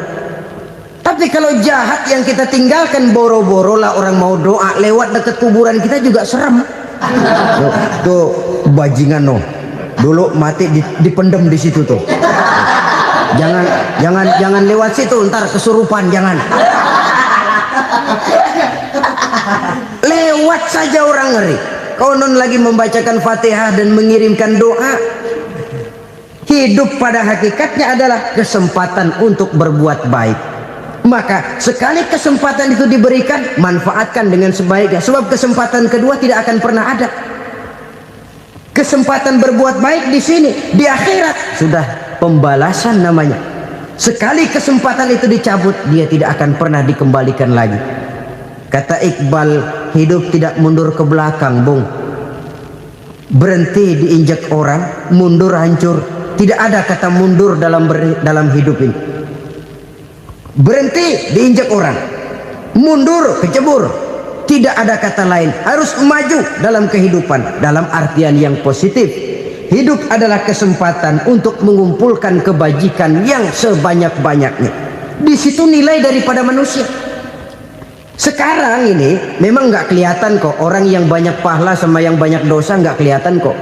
Tapi kalau jahat yang kita tinggalkan, boro-boro lah orang mau doa lewat dekat kuburan kita juga serem. Tuh bajingan dulu mati dipendem di situ tuh. Jangan lewat situ, ntar kesurupan, jangan. Lewat saja orang ngeri. Konon lagi membacakan Fatihah dan mengirimkan doa. Hidup pada hakikatnya adalah kesempatan untuk berbuat baik. Maka sekali kesempatan itu diberikan, manfaatkan dengan sebaiknya. Sebab kesempatan kedua tidak akan pernah ada. Kesempatan berbuat baik di sini, di akhirat sudah pembalasan namanya. Sekali kesempatan itu dicabut, dia tidak akan pernah dikembalikan lagi. Kata Iqbal, hidup tidak mundur ke belakang, Bung. Berhenti diinjak orang, mundur hancur. Tidak ada kata mundur dalam hidup ini. Berhenti diinjak orang, mundur kecebur. Tidak ada kata lain, harus maju dalam kehidupan dalam artian yang positif. Hidup adalah kesempatan untuk mengumpulkan kebajikan yang sebanyak-banyaknya. Di situ nilai daripada manusia. Sekarang ini memang nggak kelihatan kok, orang yang banyak pahala sama yang banyak dosa nggak kelihatan kok.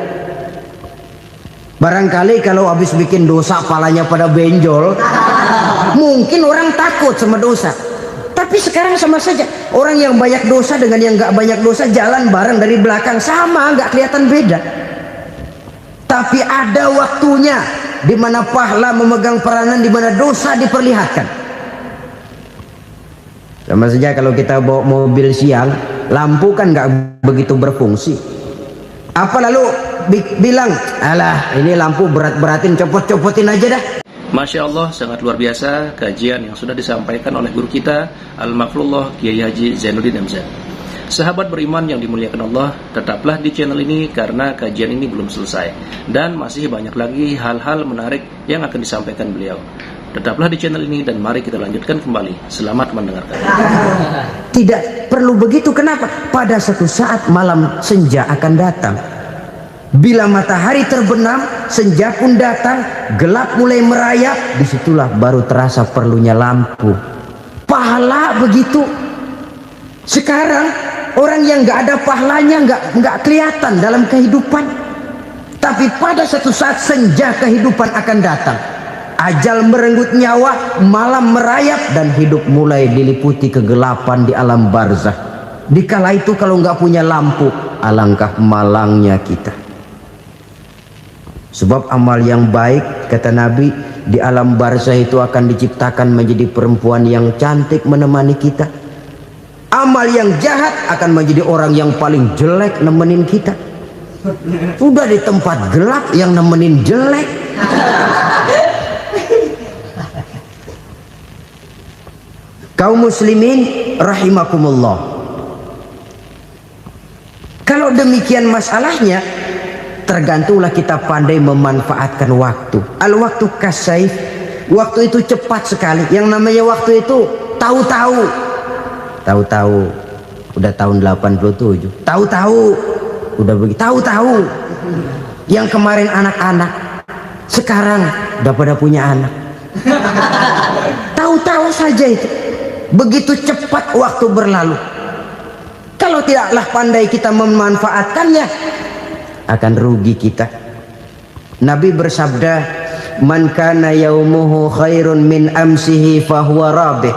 Barangkali kalau habis bikin dosa palanya pada benjol, mungkin orang takut sama dosa. Tapi sekarang sama saja, orang yang banyak dosa dengan yang nggak banyak dosa jalan bareng dari belakang, sama, nggak kelihatan beda. Tapi ada waktunya di mana pahala memegang peranan, di mana dosa diperlihatkan. Sama saja kalau kita bawa mobil siang, lampu kan nggak begitu berfungsi. Apa lalu bilang, alah ini lampu berat-beratin, copot-copotin aja dah. Masya Allah, sangat luar biasa kajian yang sudah disampaikan oleh guru kita Al-Maqrullah Kiai Haji Zainuddin MZ. Sahabat beriman yang dimuliakan Allah, tetaplah di channel ini karena kajian ini belum selesai dan masih banyak lagi hal-hal menarik yang akan disampaikan beliau. Tetaplah di channel ini dan mari kita lanjutkan kembali. Selamat mendengarkan. Tidak perlu begitu, kenapa? Pada satu saat malam senja akan datang. Bila matahari terbenam, senja pun datang, gelap mulai merayap, disitulah baru terasa perlunya lampu. Pahala begitu. Sekarang orang yang nggak ada pahalanya nggak kelihatan dalam kehidupan. Tapi pada satu saat senja kehidupan akan datang. Ajal merenggut nyawa, malam merayap dan hidup mulai diliputi kegelapan di alam barzah. Dikala itu kalau nggak punya lampu, alangkah malangnya kita. Sebab amal yang baik, kata Nabi, di alam barzah itu akan diciptakan menjadi perempuan yang cantik menemani kita. Amal yang jahat akan menjadi orang yang paling jelek nemenin kita. Sudah di tempat gelap yang nemenin jelek. Kaum muslimin rahimakumullah. Kalau demikian masalahnya, tergantunglah kita pandai memanfaatkan waktu. Al-waktu kasayf, waktu itu cepat sekali. Yang namanya waktu itu tahu-tahu. udah tahun 87. Tahu-tahu udah begitu. Tahu-tahu yang kemarin anak-anak sekarang udah pada punya anak. Tahu-tahu saja itu. Begitu cepat waktu berlalu. Kalau tidaklah pandai kita memanfaatkannya, akan rugi kita. Nabi bersabda, "Man kana yaumuhu khairun min amsihi fahuwa rabih."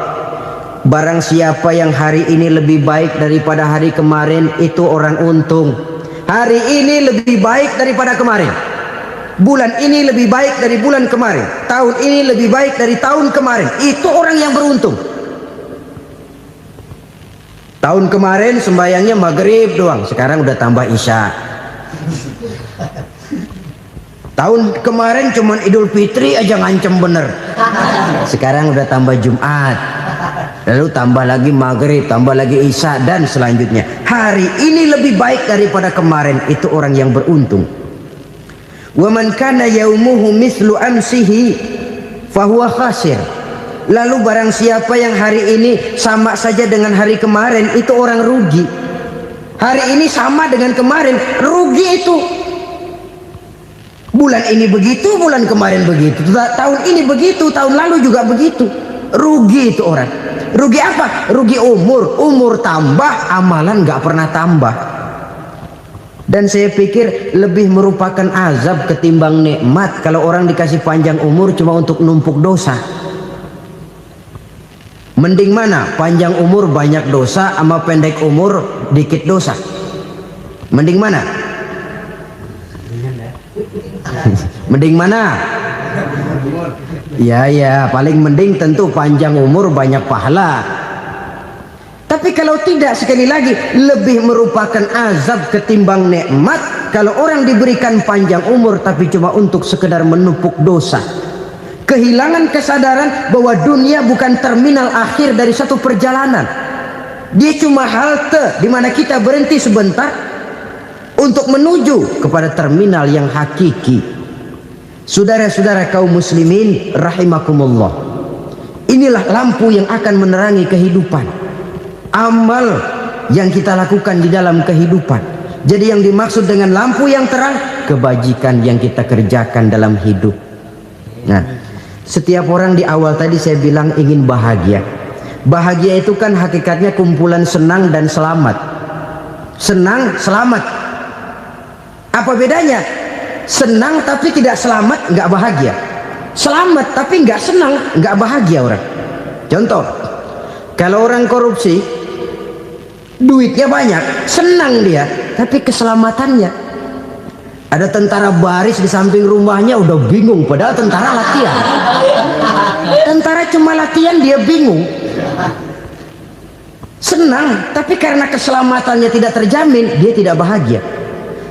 Barang siapa yang hari ini lebih baik daripada hari kemarin, itu orang untung. Hari ini lebih baik daripada kemarin. Bulan ini lebih baik dari bulan kemarin. Tahun ini lebih baik dari tahun kemarin. Itu orang yang beruntung. Tahun kemarin sembayangnya maghrib doang, sekarang udah tambah isya. Tahun kemarin cuman Idul Fitri aja ngancem bener, sekarang udah tambah Jumat, lalu tambah lagi maghrib, tambah lagi isya, dan selanjutnya. Hari ini lebih baik daripada kemarin, itu orang yang beruntung. Wa man kana yaumuhu mislu amsihi fahuwa khasir. Lalu barang siapa yang hari ini sama saja dengan hari kemarin, itu orang rugi. Hari ini sama dengan kemarin, rugi itu. Bulan ini begitu, bulan kemarin begitu, tahun ini begitu, tahun lalu juga begitu. Rugi itu orang. Rugi apa? Rugi umur. Umur tambah, amalan gak pernah tambah. Dan saya pikir lebih merupakan azab ketimbang nikmat kalau orang dikasih panjang umur cuma untuk numpuk dosa. Mending mana? Panjang umur banyak dosa sama pendek umur dikit dosa? Mending mana? Mending mana? Ya, paling mending tentu panjang umur banyak pahala. Tapi kalau tidak, sekali lagi, lebih merupakan azab ketimbang nikmat kalau orang diberikan panjang umur tapi cuma untuk sekedar menumpuk dosa. Kehilangan kesadaran bahwa dunia bukan terminal akhir dari satu perjalanan. Dia cuma halte di mana kita berhenti sebentar untuk menuju kepada terminal yang hakiki. Saudara-saudara kaum muslimin rahimakumullah, inilah lampu yang akan menerangi kehidupan. Amal yang kita lakukan di dalam kehidupan. Jadi yang dimaksud dengan lampu yang terang, kebajikan yang kita kerjakan dalam hidup. Nah, setiap orang di awal tadi saya bilang ingin bahagia. Bahagia itu kan hakikatnya kumpulan senang dan selamat. Senang, selamat. Apa bedanya? Senang tapi tidak selamat, nggak bahagia. Selamat tapi nggak senang, nggak bahagia orang. Contoh, kalau orang korupsi, duitnya banyak, senang dia, tapi keselamatannya. Ada tentara baris di samping rumahnya udah bingung, padahal tentara latihan. Tentara cuma latihan, dia bingung. Senang, tapi karena keselamatannya tidak terjamin, dia tidak bahagia.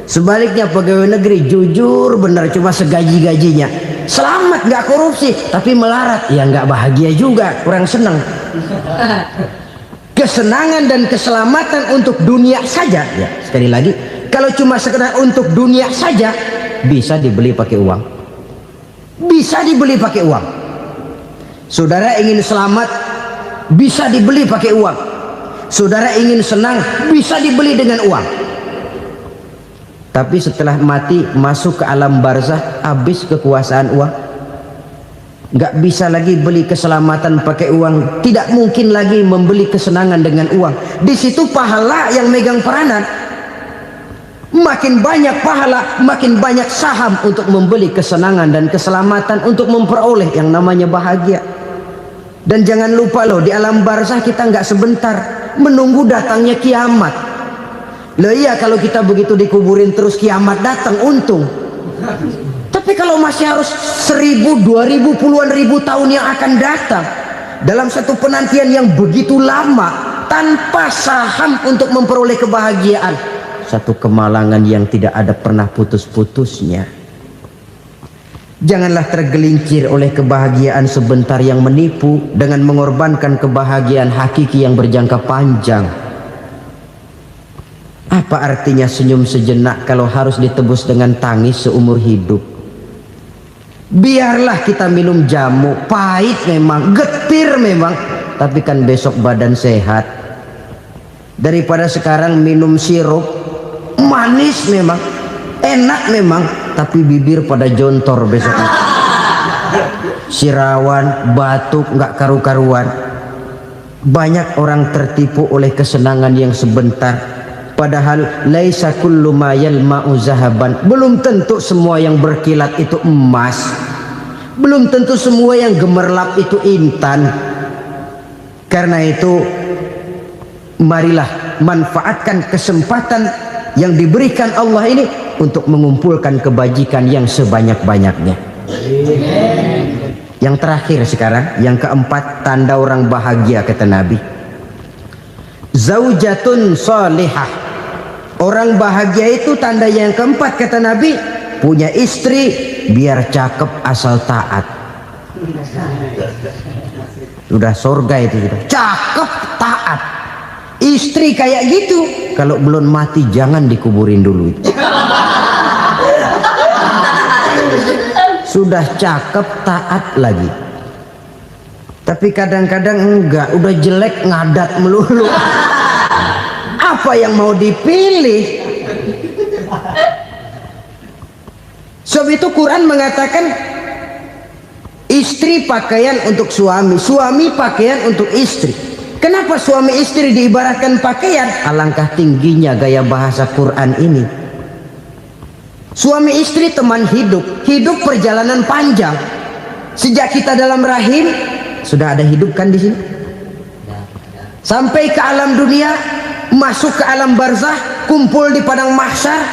Sebaliknya pegawai negeri jujur benar, cuma segaji-gajinya, selamat nggak korupsi, tapi melarat, ya nggak bahagia juga, kurang senang. Kesenangan dan keselamatan untuk dunia saja, ya sekali lagi, kalau cuma sekedar untuk dunia saja, bisa dibeli pakai uang. Bisa dibeli pakai uang. Saudara ingin selamat, bisa dibeli pakai uang. Saudara ingin senang, bisa dibeli dengan uang. Tapi setelah mati, masuk ke alam barzah, habis kekuasaan uang. Nggak bisa lagi beli keselamatan pakai uang. Tidak mungkin lagi membeli kesenangan dengan uang. Di situ pahala yang megang peranan. Makin banyak pahala, makin banyak saham untuk membeli kesenangan dan keselamatan, untuk memperoleh yang namanya bahagia. Dan jangan lupa loh, di alam barzah kita nggak sebentar, menunggu datangnya kiamat. Loh iya, kalau kita begitu dikuburin terus kiamat datang, untung. Tapi kalau masih harus 1000, 2000, puluhan ribu tahun yang akan datang, dalam satu penantian yang begitu lama, tanpa saham untuk memperoleh kebahagiaan, satu kemalangan yang tidak ada pernah putus-putusnya. Janganlah tergelincir oleh kebahagiaan sebentar yang menipu dengan mengorbankan kebahagiaan hakiki yang berjangka panjang. Apa artinya senyum sejenak kalau harus ditebus dengan tangis seumur hidup? Biarlah kita minum jamu, pahit memang, getir memang, tapi kan besok badan sehat. daripada sekarang minum sirup. Manis memang, enak memang, tapi bibir pada jontor besok. Sirawan, batuk, nggak karu-karuan. Banyak orang tertipu oleh kesenangan yang sebentar, padahal laisa kullu ma yalma'u zahaban. Belum tentu semua yang berkilat itu emas, belum tentu semua yang gemerlap itu intan. Karena itu marilah manfaatkan kesempatan yang diberikan Allah ini untuk mengumpulkan kebajikan yang sebanyak-banyaknya. Yang terakhir sekarang, yang keempat, tanda orang bahagia kata Nabi. Zaujatun salihah. Orang bahagia itu tanda yang keempat kata Nabi, punya istri biar cakep asal taat. Sudah surga itu sudah. Cakep taat. Istri kayak gitu, kalau belum mati jangan dikuburin dulu itu. Sudah cakep taat lagi, tapi kadang-kadang enggak, udah jelek ngadat melulu. Apa yang mau dipilih? Sebab itu Quran mengatakan istri pakaian untuk suami, suami pakaian untuk istri. Kenapa suami istri diibaratkan pakaian? Alangkah tingginya gaya bahasa Quran ini. Suami istri teman hidup, hidup perjalanan panjang. Sejak kita dalam rahim sudah ada hidup kan di sini. Sampai ke alam dunia, masuk ke alam barzah, kumpul di padang mahsyar,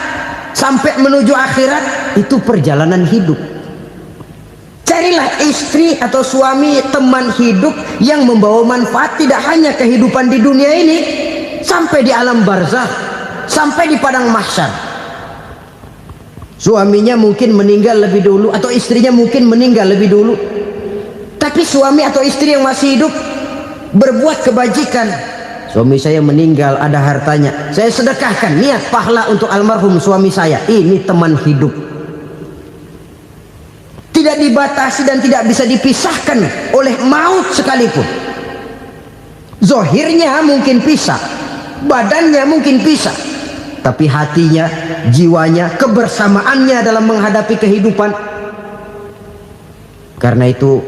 sampai menuju akhirat, itu perjalanan hidup. Carilah istri atau suami teman hidup yang membawa manfaat tidak hanya kehidupan di dunia ini, sampai di alam barzah, sampai di padang mahsyar. Suaminya mungkin meninggal lebih dulu, atau istrinya mungkin meninggal lebih dulu, tapi suami atau istri yang masih hidup berbuat kebajikan. Suami saya meninggal, ada hartanya, saya sedekahkan, niat pahala untuk almarhum suami saya. Ini teman hidup, tidak dibatasi dan tidak bisa dipisahkan oleh maut sekalipun. Zohirnya mungkin pisah, badannya mungkin pisah, tapi hatinya, jiwanya, kebersamaannya dalam menghadapi kehidupan. Karena itu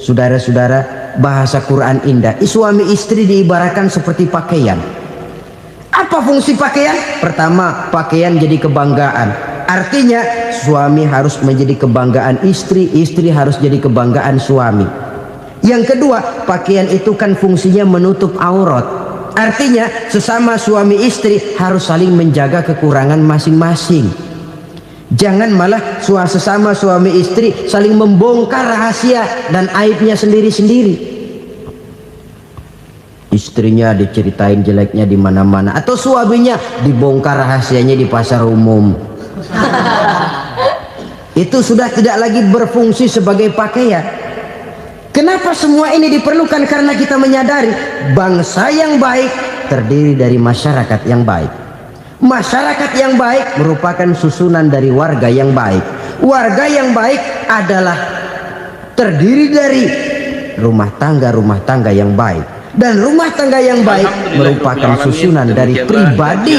saudara-saudara, bahasa Quran indah. Suami istri diibaratkan seperti pakaian. Apa fungsi pakaian? Pertama, pakaian jadi kebanggaan. Artinya suami harus menjadi kebanggaan istri, istri harus jadi kebanggaan suami. Yang kedua, pakaian itu kan fungsinya menutup aurat. Artinya sesama suami istri harus saling menjaga kekurangan masing-masing. Jangan malah sesama suami istri saling membongkar rahasia dan aibnya sendiri-sendiri. Istrinya diceritain jeleknya di mana-mana, atau suaminya dibongkar rahasianya di pasar umum. Itu sudah tidak lagi berfungsi sebagai pakaian. Kenapa semua ini diperlukan? Karena kita menyadari bangsa yang baik terdiri dari masyarakat yang baik. Masyarakat yang baik merupakan susunan dari warga yang baik. Warga yang baik adalah terdiri dari rumah tangga yang baik. Dan rumah tangga yang baik merupakan susunan dari pribadi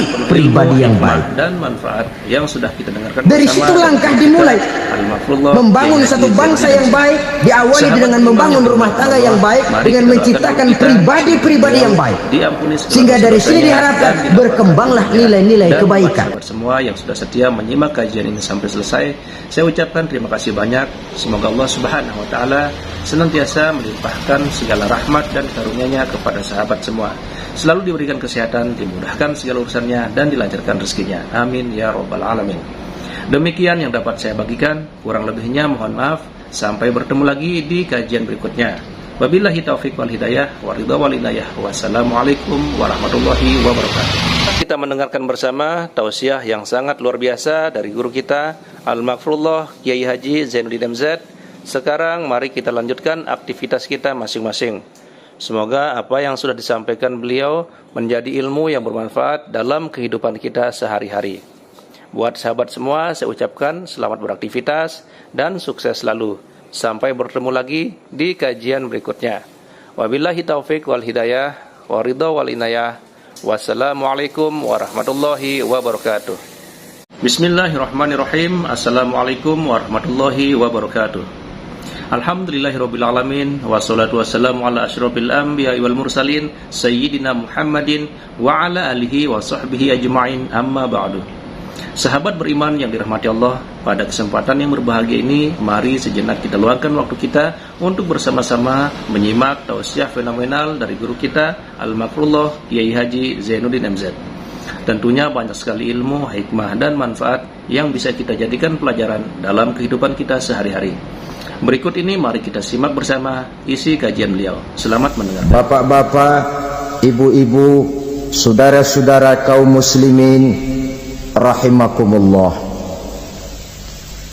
yang baik. Dan manfaat yang sudah kita dengarkan. Dari situ langkah dimulai. Membangun satu bangsa yang baik diawali dengan membangun rumah tangga yang baik, dengan menciptakan pribadi-pribadi yang baik. Sehingga dari sini diharapkan berkembanglah nilai-nilai kebaikan. Buat semua yang sudah setia menyimak kajian ini sampai selesai, saya ucapkan terima kasih banyak. Semoga Allah Subhanahu wa taala senantiasa melimpahkan segala rahmat dan karunia-Nya kepada sahabat semua. Selalu diberikan kesehatan, dimudahkan segala urusannya, dan dilancarkan rezekinya. Amin ya rabbal alamin. Demikian yang dapat saya bagikan, kurang lebihnya mohon maaf. Sampai bertemu lagi di kajian berikutnya. Wabillahi taufiq wal hidayah wa ridha wal inayah. Wassalamualaikum warahmatullahi wabarakatuh. Kita mendengarkan bersama tausiah yang sangat luar biasa dari guru kita Al-Maghfurullah Kiai Haji Zainuddin MZ. Sekarang mari kita lanjutkan aktivitas kita masing-masing. Semoga apa yang sudah disampaikan beliau menjadi ilmu yang bermanfaat dalam kehidupan kita sehari-hari. Buat sahabat semua, saya ucapkan selamat beraktivitas dan sukses selalu. Sampai bertemu lagi di kajian berikutnya. Wabillahi taufiq wal hidayah wa ridha wal inayah. Wassalamualaikum warahmatullahi wabarakatuh. Bismillahirrahmanirrahim. Assalamualaikum warahmatullahi wabarakatuh. Alhamdulillahirrabbilalamin. Wassalatu wassalamu ala asyrafil anbiya wal mursalin Sayyidina Muhammadin wa ala alihi wa sahbihi ajma'in, amma ba'du. Sahabat beriman yang dirahmati Allah, pada kesempatan yang berbahagia ini, mari sejenak kita luangkan waktu kita untuk bersama-sama menyimak tausiah fenomenal dari guru kita Al-Makrullah Kiai Haji Zainuddin MZ. Tentunya banyak sekali ilmu, hikmah, dan manfaat yang bisa kita jadikan pelajaran dalam kehidupan kita sehari-hari. Berikut ini mari kita simak bersama isi kajian beliau. Selamat mendengar. Bapak-bapak, ibu-ibu, saudara-saudara kaum muslimin rahimakumullah.